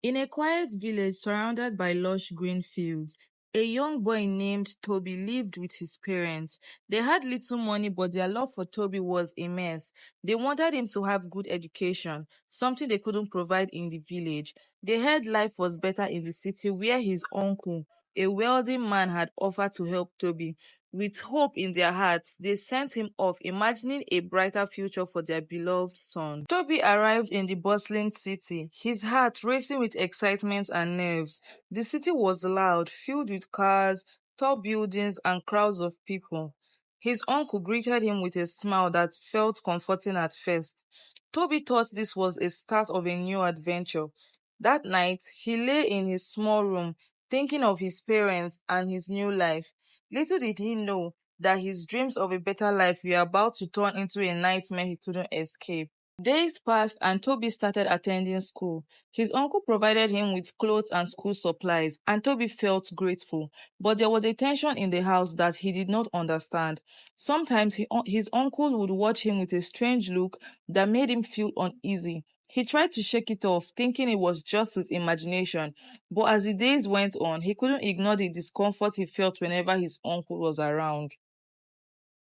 In a quiet village surrounded by lush green fields, a young boy named Toby lived with his parents. They had little money, but their love for Toby was immense. They wanted him to have good education, something they couldn't provide in the village. They heard life was better in the city where his uncle, a wealthy man, had offered to help Toby. With hope in their hearts, they sent him off, imagining a brighter future for their beloved son. Toby arrived in the bustling city, his heart racing with excitement and nerves. The city was loud, filled with cars, tall buildings, and crowds of people. His uncle greeted him with a smile that felt comforting at first. Toby thought this was a start of a new adventure. That night, he lay in his small room, thinking of his parents and his new life. Little did he know that his dreams of a better life were about to turn into a nightmare he couldn't escape. Days passed and Toby started attending school. His uncle provided him with clothes and school supplies, and Toby felt grateful. But there was a tension in the house that he did not understand. Sometimes his uncle would watch him with a strange look that made him feel uneasy. He tried to shake it off, thinking it was just his imagination. But as the days went on, he couldn't ignore the discomfort he felt whenever his uncle was around.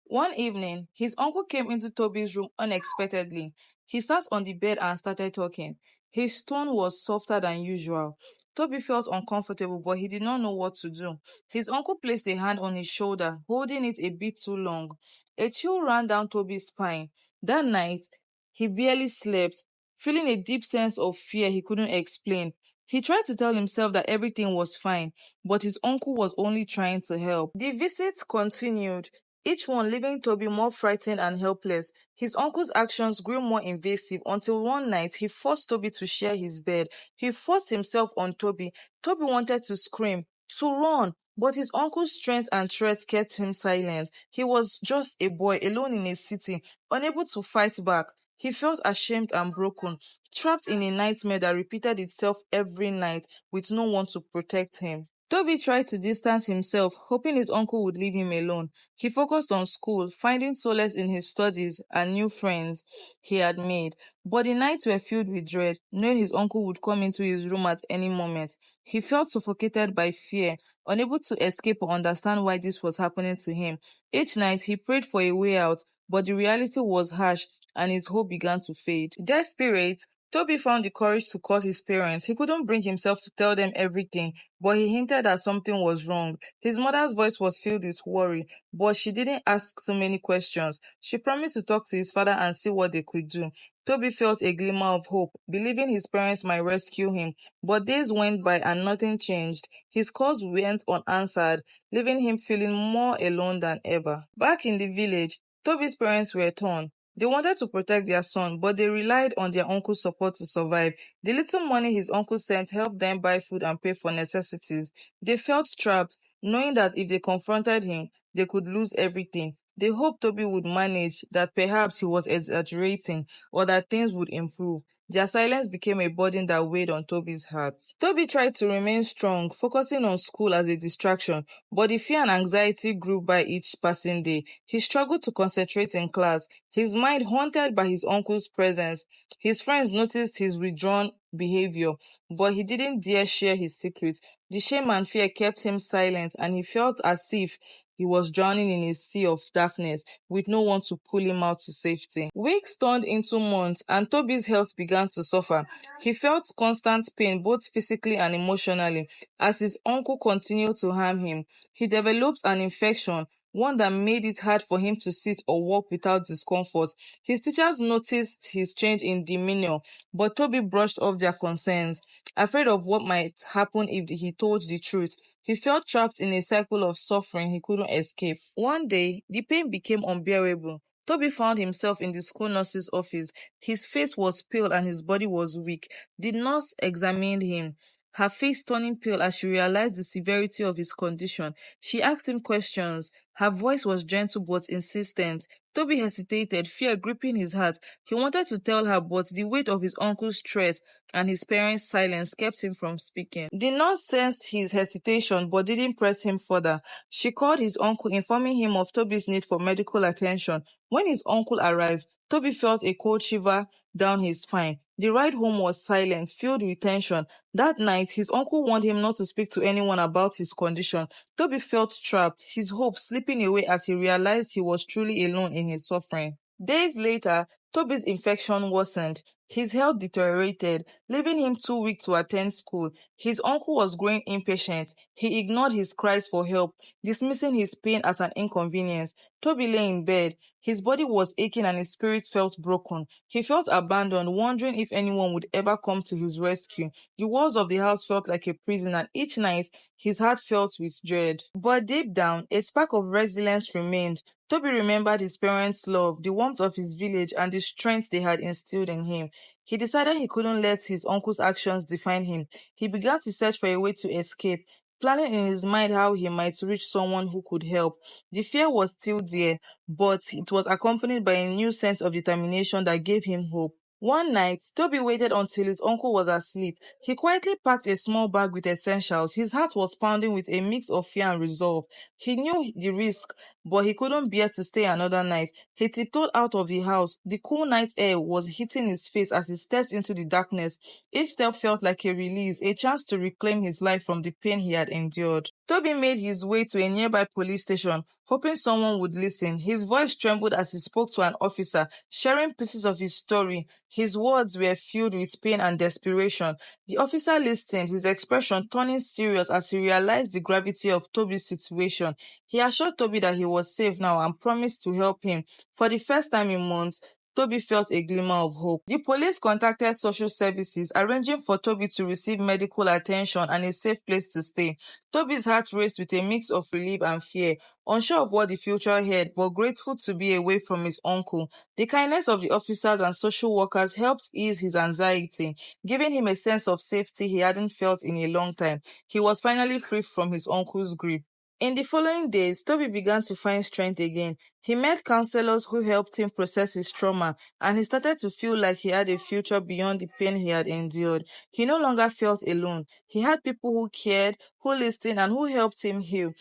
One evening, his uncle came into Toby's room unexpectedly. He sat on the bed and started talking. His tone was softer than usual. Toby felt uncomfortable, but he did not know what to do. His uncle placed a hand on his shoulder, holding it a bit too long. A chill ran down Toby's spine. That night, he barely slept, feeling a deep sense of fear he couldn't explain. He tried to tell himself that everything was fine, but his uncle was only trying to help. The visits continued, each one leaving Toby more frightened and helpless. His uncle's actions grew more invasive until one night he forced Toby to share his bed. He forced himself on Toby. Toby wanted to scream, to run, but his uncle's strength and threats kept him silent. He was just a boy alone in a city, unable to fight back. He felt ashamed and broken, trapped in a nightmare that repeated itself every night with no one to protect him. Toby tried to distance himself, hoping his uncle would leave him alone. He focused on school, finding solace in his studies and new friends he had made. But the nights were filled with dread, knowing his uncle would come into his room at any moment. He felt suffocated by fear, unable to escape or understand why this was happening to him. Each night he prayed for a way out, but the reality was harsh and his hope began to fade. Desperate, Toby found the courage to call his parents. He couldn't bring himself to tell them everything, but he hinted that something was wrong. His mother's voice was filled with worry, but she didn't ask so many questions. She promised to talk to his father and see what they could do. Toby felt a glimmer of hope, believing his parents might rescue him. But days went by and nothing changed. His calls went unanswered, leaving him feeling more alone than ever. Back in the village, Toby's parents were torn. They wanted to protect their son, but they relied on their uncle's support to survive. The little money his uncle sent helped them buy food and pay for necessities. They felt trapped, knowing that if they confronted him, they could lose everything. They hoped Toby would manage, that perhaps he was exaggerating, or that things would improve. Their silence became a burden that weighed on Toby's heart. Toby tried to remain strong, focusing on school as a distraction, but the fear and anxiety grew by each passing day. He struggled to concentrate in class, his mind haunted by his uncle's presence. His friends noticed his withdrawn behavior, but he didn't dare share his secret. The shame and fear kept him silent, and he felt as if he was drowning in a sea of darkness with no one to pull him out to safety. Weeks turned into months, and Toby's health began to suffer. He felt constant pain, both physically and emotionally, as his uncle continued to harm him. He developed an infection, one that made it hard for him to sit or walk without discomfort. His teachers noticed his change in demeanor, but Toby brushed off their concerns, afraid of what might happen if he told the truth. He felt trapped in a cycle of suffering he couldn't escape. One day, the pain became unbearable. Toby found himself in the school nurse's office. His face was pale and his body was weak. The nurse examined him, her face turning pale as she realized the severity of his condition. She asked him questions, Her voice was gentle but insistent. Toby hesitated, fear gripping his heart. He wanted to tell her, but the weight of his uncle's threat and his parents' silence kept him from speaking. The nurse sensed his hesitation but didn't press him further. She called his uncle, informing him of Toby's need for medical attention. When his uncle arrived, Toby felt a cold shiver down his spine. The ride home was silent, filled with tension. That night, his uncle warned him not to speak to anyone about his condition. Toby felt trapped, his hope slipping away as he realized he was truly alone in his suffering. Days later, Toby's infection worsened. His health deteriorated, leaving him too weak to attend school. His uncle was growing impatient. He ignored his cries for help, dismissing his pain as an inconvenience. Toby lay in bed. His body was aching and his spirit felt broken. He felt abandoned, wondering if anyone would ever come to his rescue. The walls of the house felt like a prison, and each night his heart felt with dread. But deep down, a spark of resilience remained. Toby remembered his parents' love, the warmth of his village, and the strength they had instilled in him. He decided he couldn't let his uncle's actions define him. He began to search for a way to escape, planning in his mind how he might reach someone who could help. The fear was still there, but it was accompanied by a new sense of determination that gave him hope. One night, Toby waited until his uncle was asleep. He quietly packed a small bag with essentials. His heart was pounding with a mix of fear and resolve. He knew the risk, but he couldn't bear to stay another night. He tiptoed out of the house. The cool night air was hitting his face as he stepped into the darkness. Each step felt like a release, a chance to reclaim his life from the pain he had endured. Toby made his way to a nearby police station, hoping someone would listen. His voice trembled as he spoke to an officer, sharing pieces of his story. His words were filled with pain and desperation. The officer listened, his expression turning serious as he realized the gravity of Toby's situation. He assured Toby that he was safe now and promised to help him. For the first time in months, Toby felt a glimmer of hope. The police contacted social services, arranging for Toby to receive medical attention and a safe place to stay. Toby's heart raced with a mix of relief and fear, unsure of what the future held, but grateful to be away from his uncle. The kindness of the officers and social workers helped ease his anxiety, giving him a sense of safety he hadn't felt in a long time. He was finally free from his uncle's grip. In the following days, Toby began to find strength again. He met counselors who helped him process his trauma, and he started to feel like he had a future beyond the pain he had endured. He no longer felt alone. He had people who cared, who listened, and who helped him heal.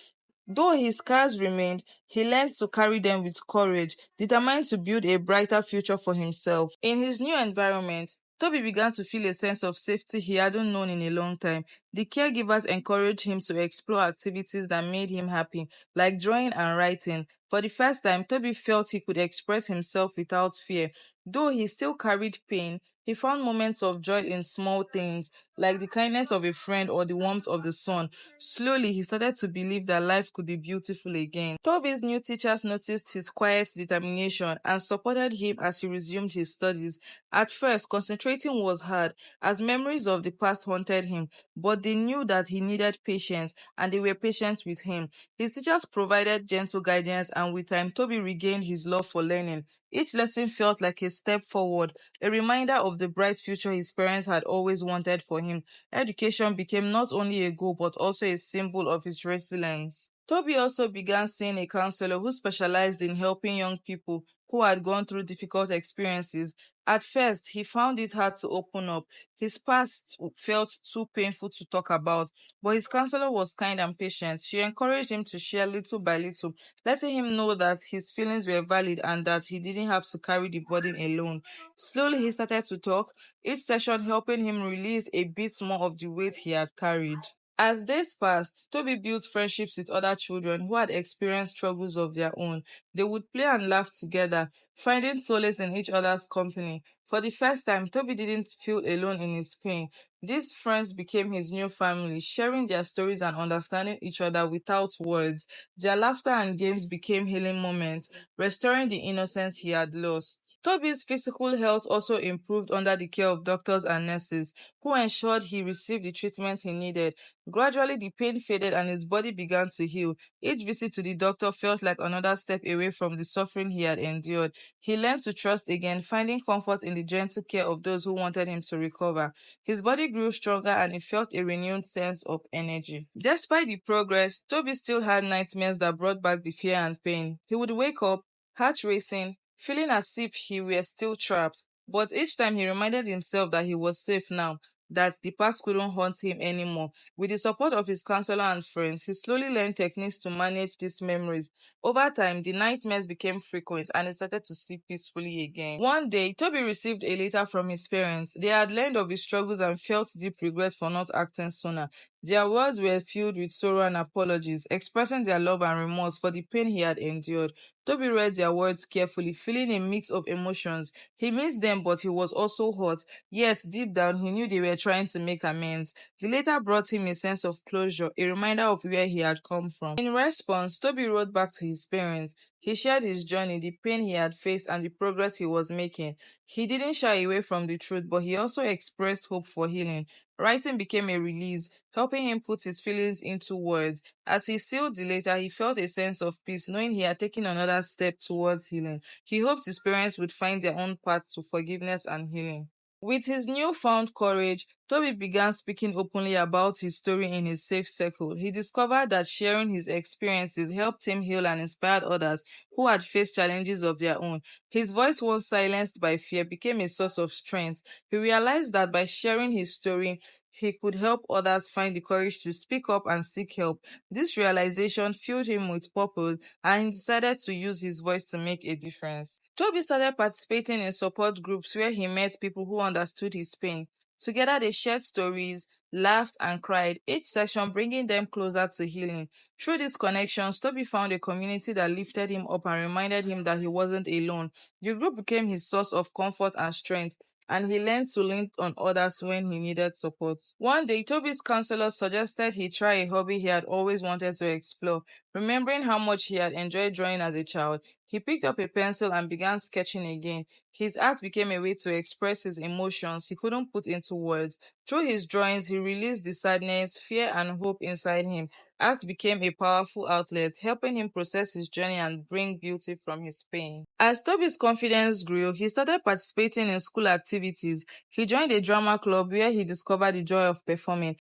Though his scars remained, he learned to carry them with courage, determined to build a brighter future for himself. In his new environment, Toby began to feel a sense of safety he hadn't known in a long time. The caregivers encouraged him to explore activities that made him happy, like drawing and writing. For the first time, Toby felt he could express himself without fear. Though he still carried pain, he found moments of joy in small things, like the kindness of a friend or the warmth of the sun. Slowly, he started to believe that life could be beautiful again. Toby's new teachers noticed his quiet determination and supported him as he resumed his studies. At first, concentrating was hard, as memories of the past haunted him, but they knew that he needed patience, and they were patient with him. His teachers provided gentle guidance, and with time, Toby regained his love for learning. Each lesson felt like a step forward, a reminder of the bright future his parents had always wanted for him. Education became not only a goal but also a symbol of his resilience. Toby also began seeing a counselor who specialized in helping young people who had gone through difficult experiences. At first, he found it hard to open up. His past felt too painful to talk about, but his counselor was kind and patient. She encouraged him to share little by little, letting him know that his feelings were valid and that he didn't have to carry the burden alone. Slowly, he started to talk, each session helping him release a bit more of the weight he had carried. As days passed, Toby built friendships with other children who had experienced struggles of their own. They would play and laugh together, finding solace in each other's company. For the first time, Toby didn't feel alone in his pain. These friends became his new family, sharing their stories and understanding each other without words. Their laughter and games became healing moments, restoring the innocence he had lost. Toby's physical health also improved under the care of doctors and nurses, who ensured he received the treatment he needed. Gradually, the pain faded and his body began to heal. Each visit to the doctor felt like another step away from the suffering he had endured. He learned to trust again, finding comfort in the gentle care of those who wanted him to recover. His body grew stronger and he felt a renewed sense of energy. Despite the progress, Toby still had nightmares that brought back the fear and pain. He would wake up, heart racing, feeling as if he were still trapped. But each time he reminded himself that he was safe now, that the past couldn't haunt him anymore. With the support of his counselor and friends, he slowly learned techniques to manage these memories. Over time, the nightmares became frequent and he started to sleep peacefully again. One day, Toby received a letter from his parents. They had learned of his struggles and felt deep regret for not acting sooner. Their words were filled with sorrow and apologies, expressing their love and remorse for the pain he had endured. Toby read their words carefully, feeling a mix of emotions. He missed them, but he was also hurt. Yet, deep down, he knew they were trying to make amends. The letter brought him a sense of closure, a reminder of where he had come from. In response, Toby wrote back to his parents. He shared his journey, the pain he had faced, and the progress he was making. He didn't shy away from the truth, but he also expressed hope for healing. Writing became a release, helping him put his feelings into words. As he sealed the letter, he felt a sense of peace, knowing he had taken another step towards healing. He hoped his parents would find their own path to forgiveness and healing. With his newfound courage, Toby began speaking openly about his story in his safe circle. He discovered that sharing his experiences helped him heal and inspired others who had faced challenges of their own. His voice, once silenced by fear, became a source of strength. He realized that by sharing his story, he could help others find the courage to speak up and seek help. This realization filled him with purpose and he decided to use his voice to make a difference. Toby started participating in support groups where he met people who understood his pain. Together, they shared stories, laughed, and cried, each session bringing them closer to healing. Through these connections, Toby found a community that lifted him up and reminded him that he wasn't alone. The group became his source of comfort and strength, and he learned to lean on others when he needed support. One day, Toby's counselor suggested he try a hobby he had always wanted to explore. Remembering how much he had enjoyed drawing as a child, he picked up a pencil and began sketching again. His art became a way to express his emotions he couldn't put into words. Through his drawings, he released the sadness, fear, and hope inside him. Art became a powerful outlet, helping him process his journey and bring beauty from his pain. As Toby's confidence grew, he started participating in school activities. He joined a drama club where he discovered the joy of performing.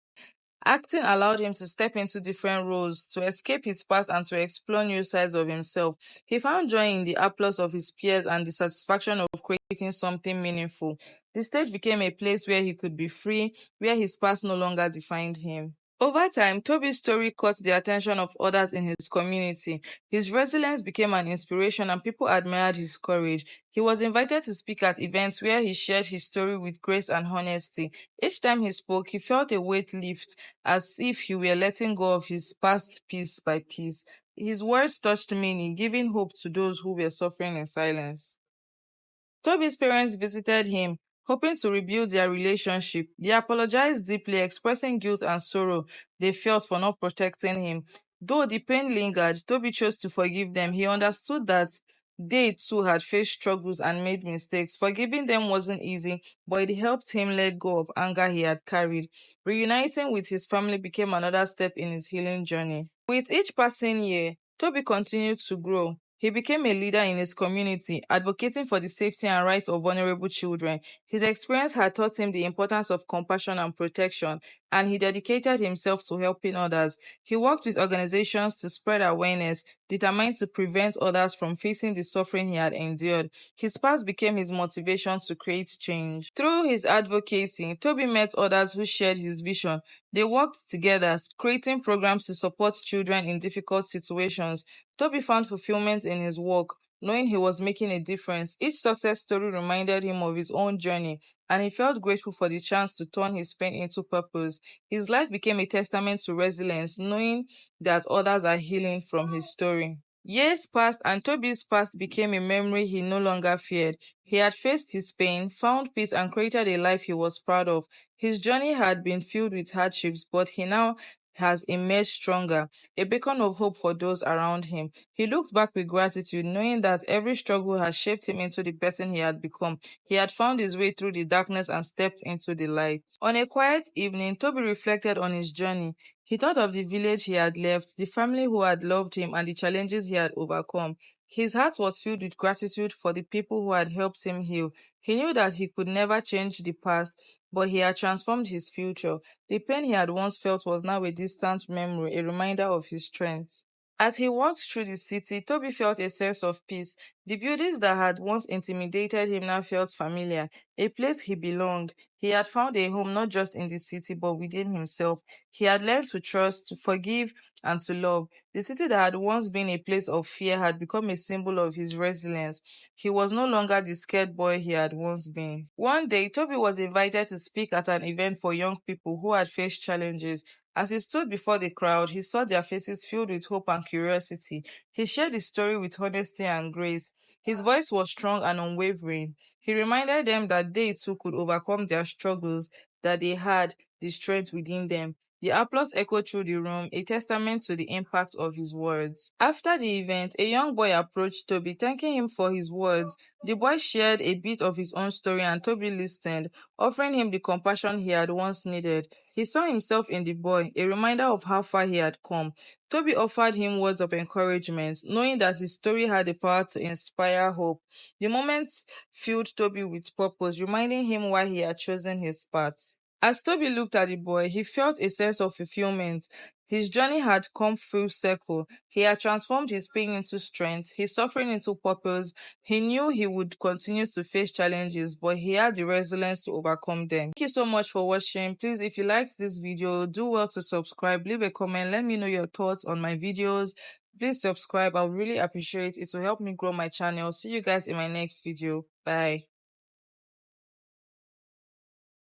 Acting allowed him to step into different roles, to escape his past, and to explore new sides of himself. He found joy in the applause of his peers and the satisfaction of creating something meaningful. The stage became a place where he could be free, where his past no longer defined him. Over time, Toby's story caught the attention of others in his community. His resilience became an inspiration and people admired his courage. He was invited to speak at events where he shared his story with grace and honesty. Each time he spoke, he felt a weight lift, as if he were letting go of his past piece by piece. His words touched many, giving hope to those who were suffering in silence. Toby's parents visited him, hoping to rebuild their relationship. They apologized deeply, expressing guilt and sorrow they felt for not protecting him. Though the pain lingered, Toby chose to forgive them. He understood that they too had faced struggles and made mistakes. Forgiving them wasn't easy, but it helped him let go of anger he had carried. Reuniting with his family became another step in his healing journey. With each passing year, Toby continued to grow. He became a leader in his community, advocating for the safety and rights of vulnerable children. His experience had taught him the importance of compassion and protection, and he dedicated himself to helping others. He worked with organizations to spread awareness, determined to prevent others from facing the suffering he had endured. His past became his motivation to create change. Through his advocacy, Toby met others who shared his vision. They worked together, creating programs to support children in difficult situations. Toby found fulfillment in his work, knowing he was making a difference. Each success story reminded him of his own journey, and he felt grateful for the chance to turn his pain into purpose. His life became a testament to resilience, knowing that others are healing from his story. Years passed, and Toby's past became a memory he no longer feared. He had faced his pain, found peace, and created a life he was proud of. His journey had been filled with hardships, but he now has emerged stronger, a beacon of hope for those around him. He looked back with gratitude, knowing that every struggle had shaped him into the person he had become. He had found his way through the darkness and stepped into the light. On a quiet evening, Toby reflected on his journey. He thought of the village he had left, the family who had loved him, and the challenges he had overcome. His heart was filled with gratitude for the people who had helped him heal. He knew that he could never change the past, but he had transformed his future. The pain he had once felt was now a distant memory, a reminder of his strength. As he walked through the city, Toby felt a sense of peace. The buildings that had once intimidated him now felt familiar, a place he belonged. He had found a home not just in the city but within himself. He had learned to trust, to forgive, and to love. The city that had once been a place of fear had become a symbol of his resilience. He was no longer the scared boy he had once been. One day, Toby was invited to speak at an event for young people who had faced challenges. As he stood before the crowd, he saw their faces filled with hope and curiosity. He shared his story with honesty and grace. His voice was strong and unwavering. He reminded them that they too could overcome their struggles, that they had the strength within them. The applause echoed through the room, a testament to the impact of his words. After the event, a young boy approached Toby, thanking him for his words. The boy shared a bit of his own story, and Toby listened, offering him the compassion he had once needed. He saw himself in the boy, a reminder of how far he had come. Toby offered him words of encouragement, knowing that his story had the power to inspire hope. The moment filled Toby with purpose, reminding him why he had chosen his path. As Toby looked at the boy, he felt a sense of fulfillment. His journey had come full circle. He had transformed his pain into strength, his suffering into purpose. He knew he would continue to face challenges, but he had the resilience to overcome them. Thank you so much for watching. Please, if you liked this video, do well to subscribe, leave a comment, let me know your thoughts on my videos. Please subscribe. I would really appreciate it. It will help me grow my channel. See you guys in my next video. Bye.